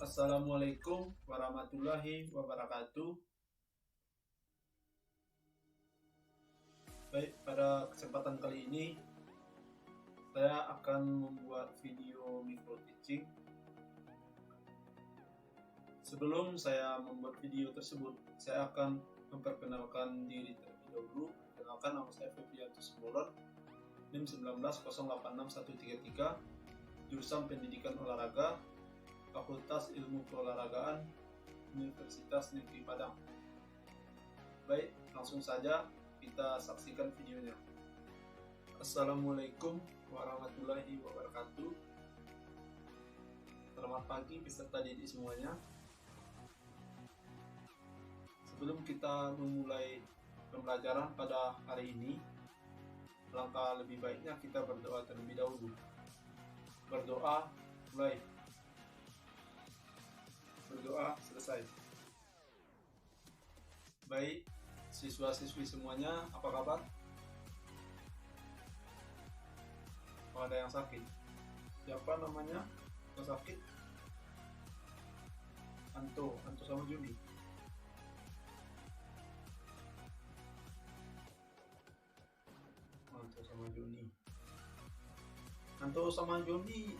Assalamualaikum warahmatullahi wabarakatuh. Baik, pada kesempatan kali ini saya akan membuat video micro teaching. Sebelum saya membuat video tersebut, saya akan memperkenalkan diri terlebih dahulu. Perkenalkan, nama saya Febrianto Simbolon, NIM 190861133, jurusan Pendidikan Olahraga, Fakultas Ilmu Keolahragaan, Universitas Negeri Padang. Baik, langsung saja kita saksikan videonya. Assalamualaikum warahmatullahi wabarakatuh. Selamat pagi peserta didik semuanya. Sebelum kita memulai pembelajaran pada hari ini, alangkah lebih baiknya kita berdoa terlebih dahulu. Berdoa mulai. Berdoa selesai. Baik, siswa-siswi semuanya, apa kabar? Oh, ada yang sakit. Siapa namanya yang sakit? Anto sama Juni. Anto sama Juni. Anto sama Juni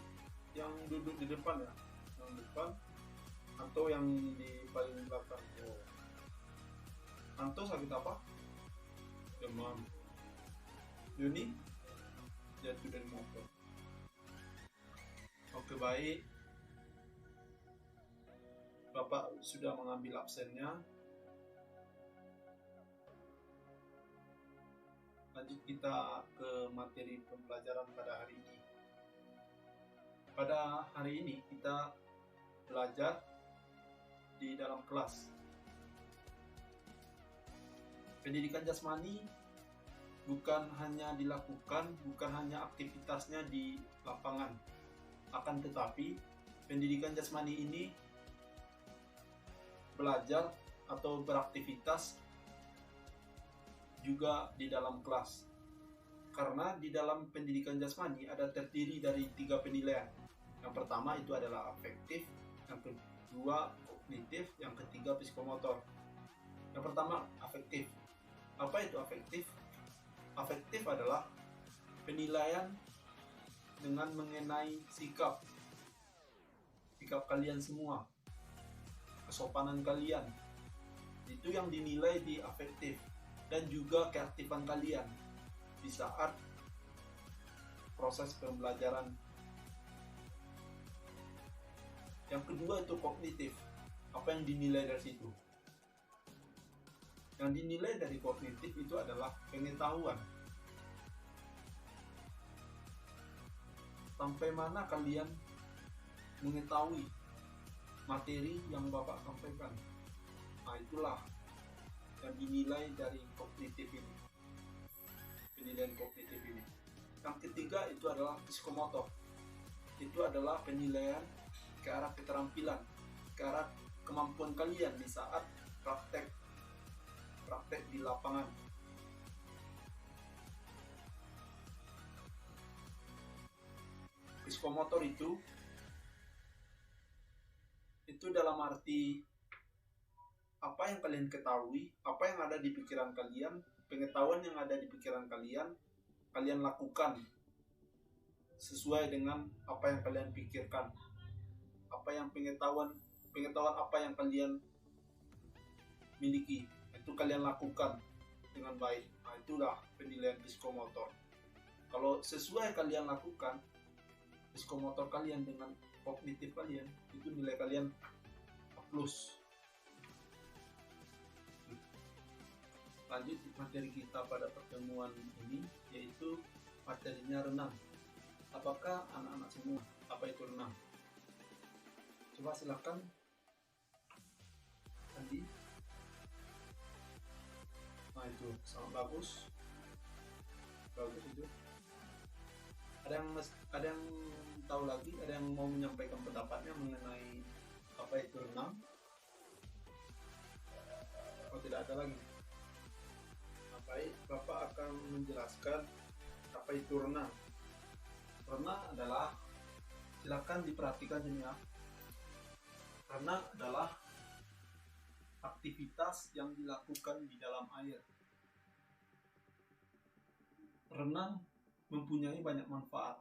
yang duduk di depan ya? Yang depan. Anto yang di paling belakang. Oh. Anto sakit apa? Demam. Juni jatuh dari motor. Oke, baik. Bapak sudah mengambil absennya. Lanjut kita ke materi pembelajaran pada hari ini. Pada hari ini kita belajar di dalam kelas. Pendidikan jasmani bukan hanya dilakukan, bukan hanya aktivitasnya di lapangan. Akan tetapi, pendidikan jasmani ini belajar atau beraktivitas juga di dalam kelas. Karena di dalam pendidikan jasmani ada terdiri dari 3 penilaian. Yang pertama itu adalah afektif, yang kedua kognitif, yang ketiga psikomotor. Yang pertama afektif. Apa itu afektif? Afektif adalah penilaian dengan mengenai sikap kalian semua, kesopanan kalian. Itu yang dinilai di afektif, dan juga keaktifan kalian di saat proses pembelajaran. Yang kedua itu kognitif. Apa yang dinilai dari situ? Yang dinilai dari kognitif itu adalah pengetahuan. Sampai mana kalian mengetahui materi yang Bapak sampaikan. Nah, itulah yang dinilai dari kognitif ini. Penilaian kognitif ini. Yang ketiga itu adalah psikomotor. Itu adalah penilaian ke arah keterampilan, ke arah kemampuan kalian di saat praktek di lapangan. Psikomotor itu dalam arti apa yang kalian ketahui, apa yang ada di pikiran kalian, pengetahuan yang ada di pikiran kalian lakukan sesuai dengan apa yang kalian pikirkan, apa yang pengetahuan apa yang kalian miliki, itu kalian lakukan dengan baik. Nah, itulah penilaian psikomotor. Kalau sesuai kalian lakukan psikomotor kalian dengan kognitif kalian, itu nilai kalian plus. Lanjut materi kita pada pertemuan ini, yaitu materinya renang. Apakah anak-anak semua apa itu renang? Coba silakan Andi. Nah, itu sangat bagus itu. Ada yang tahu lagi, ada yang mau menyampaikan pendapatnya mengenai apa itu renang? Oh, tidak ada lagi. Baik, Bapak akan menjelaskan apa itu renang. Renang adalah, silakan diperhatikan ini ya. Renang adalah aktivitas yang dilakukan di dalam air. Renang mempunyai banyak manfaat.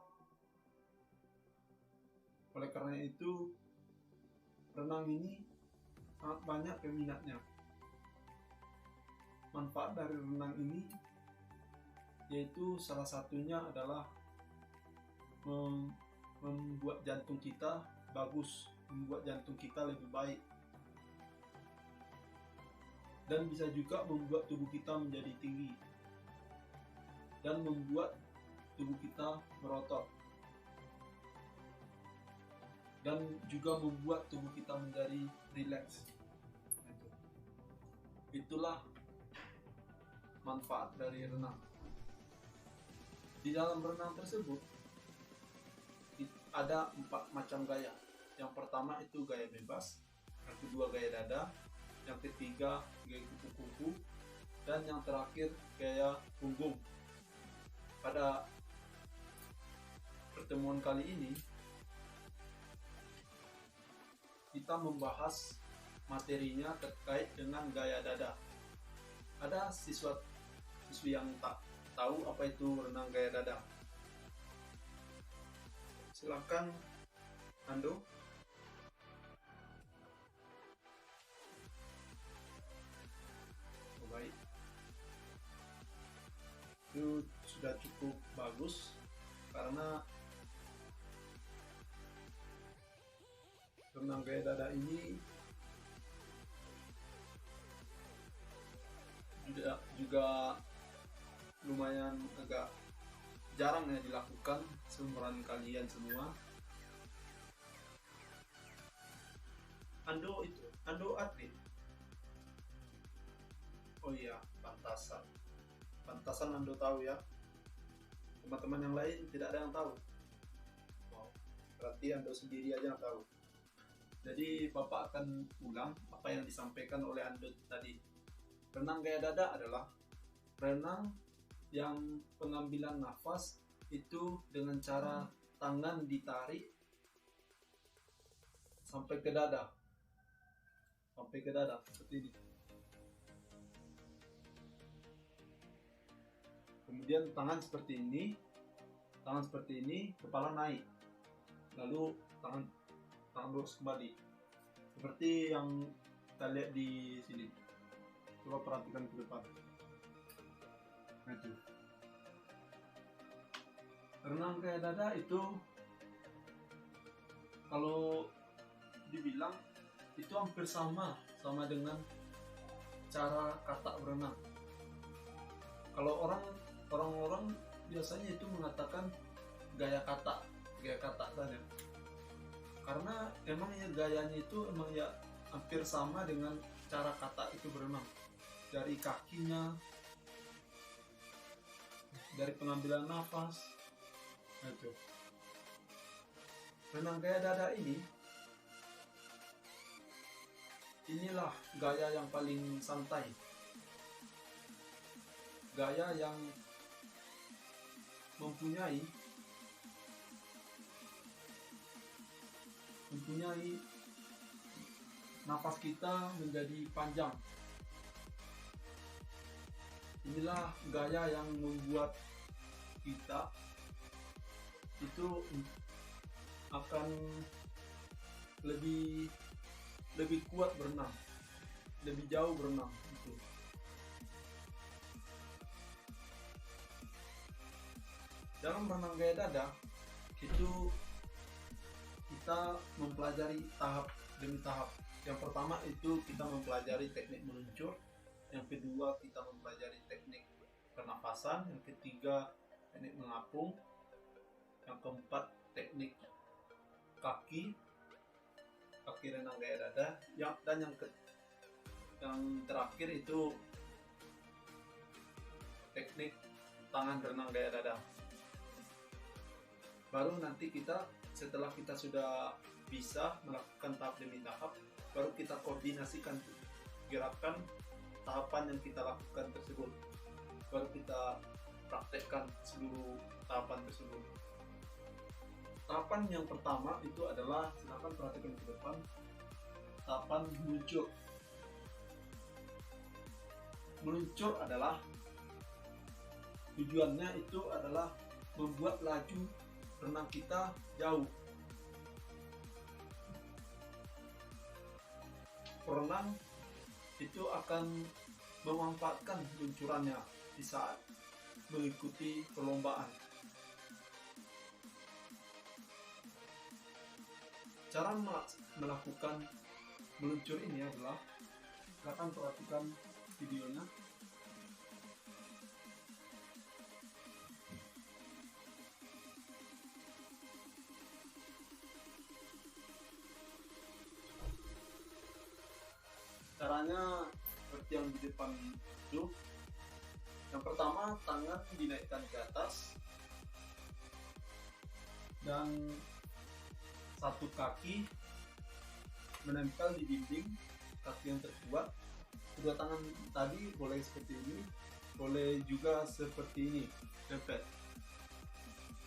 Oleh karena itu, renang ini sangat banyak peminatnya. Manfaat dari renang ini yaitu salah satunya adalah membuat jantung kita bagus, membuat jantung kita lebih baik, dan bisa juga membuat tubuh kita menjadi tinggi dan membuat tubuh kita berotot, dan juga membuat tubuh kita menjadi rileks. Itulah manfaat dari renang. Di dalam renang tersebut ada 4 macam gaya. Yang pertama itu gaya bebas, yang kedua gaya dada, yang ketiga gaya kupu-kupu, dan yang terakhir gaya punggung. Pada pertemuan kali ini kita membahas materinya terkait dengan gaya dada. Ada siswi yang tak tahu apa itu renang gaya dada. Silakan, Ando. Oh, baik. Itu sudah cukup bagus karena renang gaya dada ini juga lumayan agak jarang ya dilakukan seumuran kalian semua. Ando atlet. Oh iya, pantasan Ando tahu ya. Teman-teman yang lain tidak ada yang tahu. Wow, berarti Ando sendiri aja yang tahu. Jadi Bapak akan ulang apa yang disampaikan oleh Ando tadi. Renang gaya dada adalah renang yang pengambilan nafas itu dengan cara tangan ditarik sampai ke dada seperti ini. Kemudian tangan seperti ini, kepala naik, lalu tangan lurus kembali seperti yang kita lihat di sini. Coba perhatikan ke depan. Itu renang gaya dada itu kalau dibilang itu hampir sama dengan cara kata berenang. Kalau orang-orang biasanya itu mengatakan gaya kata saja, karena emang ya gayanya itu emang ya hampir sama dengan cara kata itu berenang, dari kakinya, dari pengambilan nafas. Itu renang gaya dada inilah gaya yang paling santai, gaya yang mempunyai nafas kita menjadi panjang. Inilah gaya yang membuat kita itu akan lebih kuat berenang, lebih jauh berenang gitu. Dalam renang gaya dada itu kita mempelajari tahap demi tahap. Yang pertama itu kita mempelajari teknik meluncur, yang kedua kita mempelajari teknik pernapasan, yang ketiga teknik mengapung, yang keempat teknik kaki renang gaya dada, dan yang terakhir itu teknik tangan renang gaya dada. Baru nanti setelah kita sudah bisa melakukan tahap demi tahap, baru kita koordinasikan gerakan tahapan yang kita lakukan tersebut, baru kita praktekkan seluruh tahapan tersebut. Tahapan yang pertama itu adalah, silakan perhatikan ke depan. tahapan meluncur. Meluncur adalah tujuannya itu adalah membuat laju renang kita jauh. Perenang itu akan memanfaatkan luncurannya di saat mengikuti perlombaan. Cara melakukan meluncur ini adalah, silakan perhatikan videonya. Caranya seperti yang di depan itu. Yang pertama, tangan dinaikkan ke atas dan satu kaki menempel di dinding, kaki yang terkuat. Kedua tangan tadi boleh seperti ini, boleh juga seperti ini, dempet.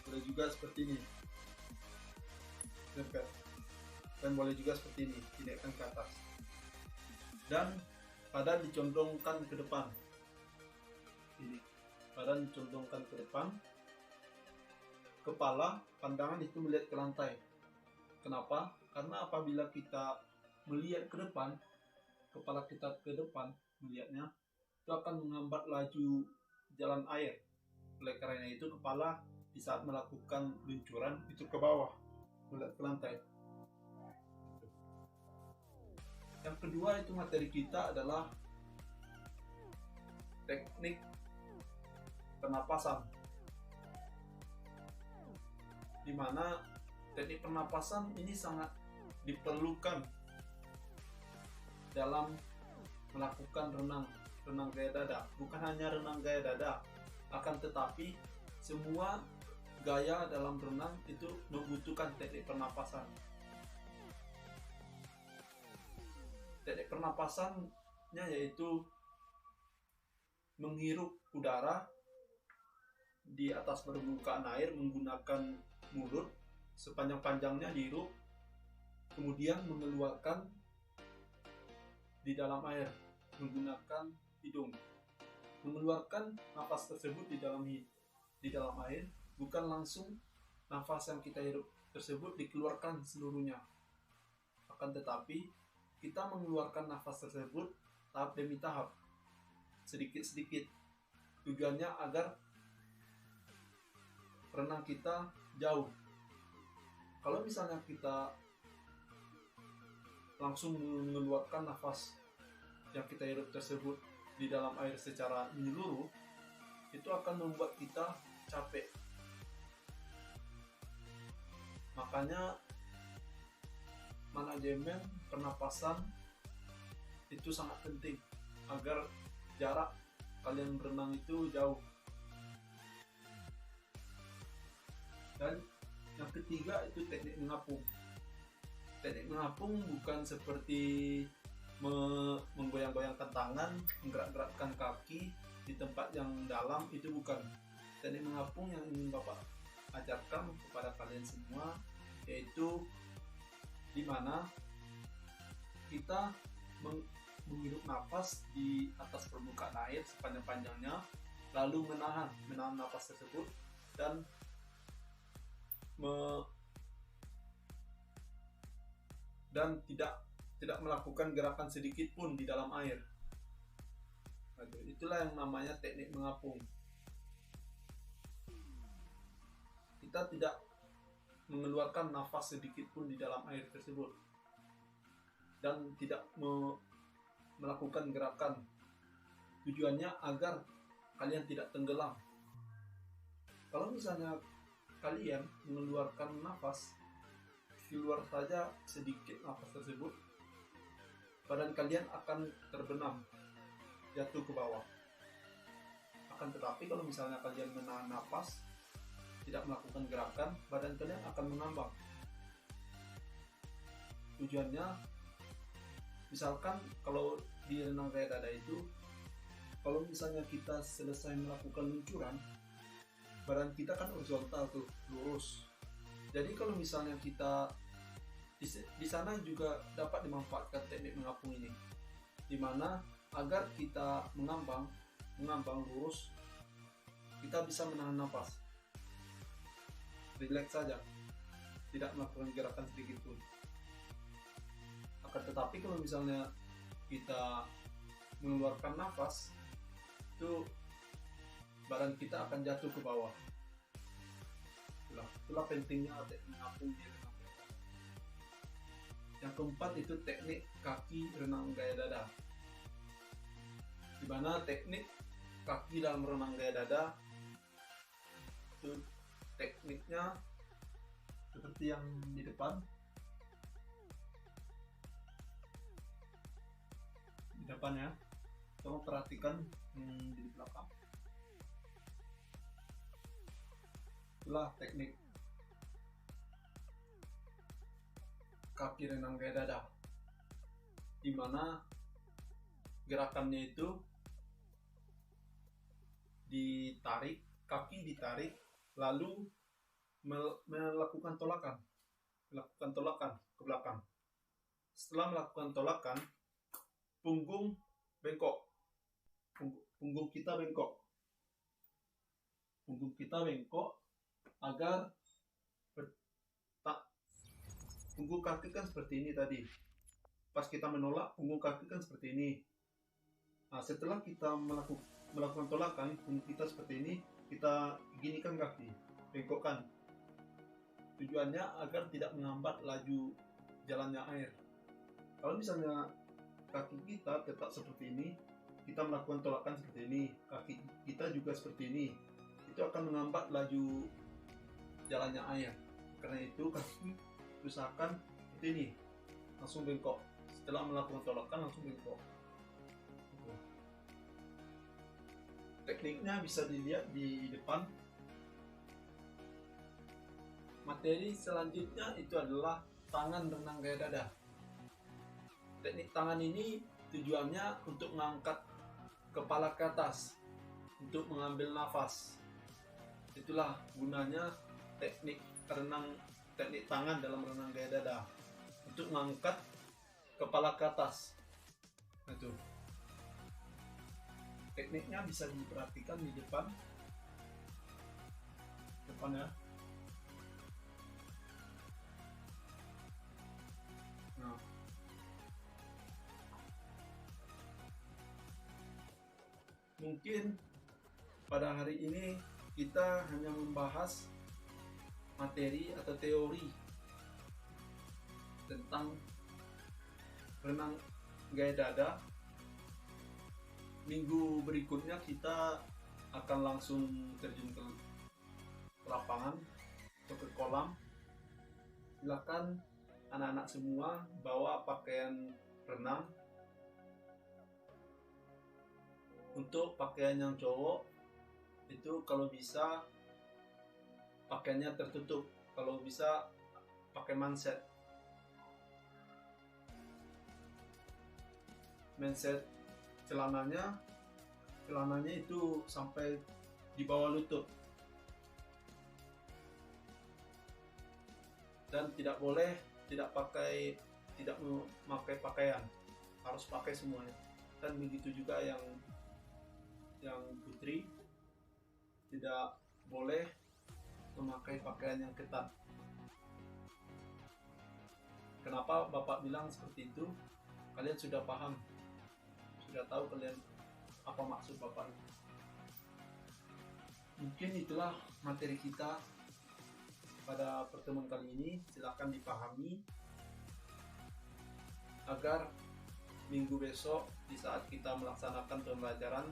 Boleh juga seperti ini, dempet. Dan boleh juga seperti ini, dinaikkan ke atas. Dan badan dicondongkan ke depan. Ini, badan dicondongkan ke depan. Kepala, pandangan itu melihat ke lantai. Kenapa? Karena apabila kita melihat ke depan, kepala kita ke depan melihatnya, itu akan menghambat laju jalan air. Oleh karena itu, kepala di saat melakukan luncuran itu ke bawah, melihat ke lantai. Yang kedua itu materi kita adalah teknik pernapasan, di mana teknik pernapasan ini sangat diperlukan dalam melakukan renang gaya dada. Bukan hanya renang gaya dada, akan tetapi semua gaya dalam renang itu membutuhkan teknik pernapasan. Teknik pernapasannya yaitu menghirup udara di atas permukaan air menggunakan mulut sepanjang-panjangnya dihirup, kemudian mengeluarkan di dalam air menggunakan hidung. Mengeluarkan nafas tersebut di dalam air, bukan langsung nafas yang kita hirup tersebut dikeluarkan seluruhnya. Akan tetapi kita mengeluarkan nafas tersebut tahap demi tahap, sedikit-sedikit. Tujuannya agar renang kita jauh. Kalau misalnya kita langsung mengeluarkan nafas yang kita hirup tersebut di dalam air secara menyeluruh, itu akan membuat kita capek. Makanya manajemen pernapasan itu sangat penting agar jarak kalian berenang itu jauh. Dan yang ketiga itu teknik mengapung. Teknik mengapung bukan seperti menggoyang-goyangkan tangan, menggerak-gerakkan kaki di tempat yang dalam, itu bukan. Teknik mengapung yang ingin Bapak ajarkan kepada kalian semua yaitu di mana kita menghirup nafas di atas permukaan air sepanjang-panjangnya, lalu menahan nafas tersebut dan tidak melakukan gerakan sedikit pun di dalam air. Itulah yang namanya teknik mengapung. Kita tidak mengeluarkan nafas sedikit pun di dalam air tersebut dan tidak melakukan gerakan. Tujuannya agar kalian tidak tenggelam. Kalau misalnya kalian mengeluarkan nafas, keluar saja sedikit nafas tersebut, badan kalian akan terbenam, jatuh ke bawah. Akan tetapi kalau misalnya kalian menahan nafas, tidak melakukan gerakan, badan kalian akan mengambang. Tujuannya, misalkan kalau di renang gaya dada itu, kalau misalnya kita selesai melakukan luncuran, badan kita kan horizontal tuh, lurus. Jadi kalau misalnya kita Di sana juga dapat dimanfaatkan teknik mengapung ini, dimana agar kita mengambang lurus, kita bisa menahan nafas, rileks saja, tidak melakukan gerakan sedikit pun. Akan tetapi kalau misalnya kita mengeluarkan nafas, itu badan kita akan jatuh ke bawah. Itulah pentingnya teknik mengapung di renang gaya dada. Yang keempat itu teknik kaki renang gaya dada, di mana teknik kaki dalam renang gaya dada itu tekniknya seperti yang di depan. Ya, tolong perhatikan di belakang. Itulah teknik kaki renang gaya dada, di mana gerakannya itu ditarik, kaki ditarik, lalu melakukan tolakan ke belakang. Setelah melakukan tolakan, punggung bengkok, punggung kita bengkok agar punggung kaki kan seperti ini tadi. Pas kita menolak, punggung kaki kan seperti ini. Nah, setelah kita melakukan tolakan, punggung kita seperti ini, kita ginikan kaki, bengkokkan. Tujuannya agar tidak menghambat laju jalannya air. Kalau misalnya kaki kita tetap seperti ini, kita melakukan tolakan seperti ini, kaki kita juga seperti ini, itu akan menghambat laju jalannya air. Karena itu kaki usahakan seperti ini, langsung bengkok. Setelah melakukan tolakan langsung bengkok. Tekniknya bisa dilihat di depan. Materi selanjutnya itu adalah tangan renang gaya dada. Teknik tangan ini tujuannya untuk mengangkat kepala ke atas, untuk mengambil nafas. Itulah gunanya teknik tangan dalam renang gaya dada, untuk mengangkat kepala ke atas. Itu tekniknya bisa diperhatikan di depan ya. Nah, mungkin pada hari ini kita hanya membahas materi atau teori tentang renang gaya dada. Minggu berikutnya kita akan langsung terjun ke lapangan atau ke kolam. Silakan anak-anak semua bawa pakaian renang. Untuk pakaian yang cowok itu kalau bisa pakaiannya tertutup, kalau bisa pakai manset celananya itu sampai di bawah lutut, dan tidak memakai pakaian, harus pakai semuanya. Dan begitu juga yang putri tidak boleh memakai pakaian yang ketat. Kenapa Bapak bilang seperti itu? Kalian sudah paham, sudah tahu kalian apa maksud Bapak. Mungkin itulah materi kita pada pertemuan kali ini. Silakan dipahami agar minggu besok di saat kita melaksanakan pembelajaran,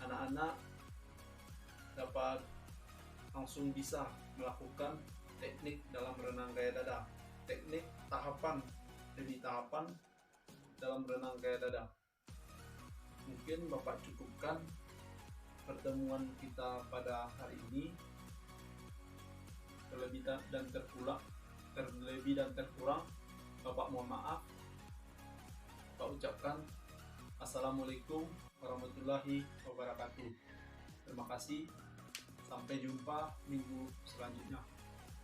anak-anak dapat langsung bisa melakukan teknik dalam renang gaya dada, teknik tahapan dalam renang gaya dada. Mungkin Bapak cukupkan pertemuan kita pada hari ini. Terlebih dan terkurang Bapak mohon maaf. Bapak ucapkan Assalamualaikum warahmatullahi wabarakatuh. Terima kasih. Sampai jumpa minggu selanjutnya.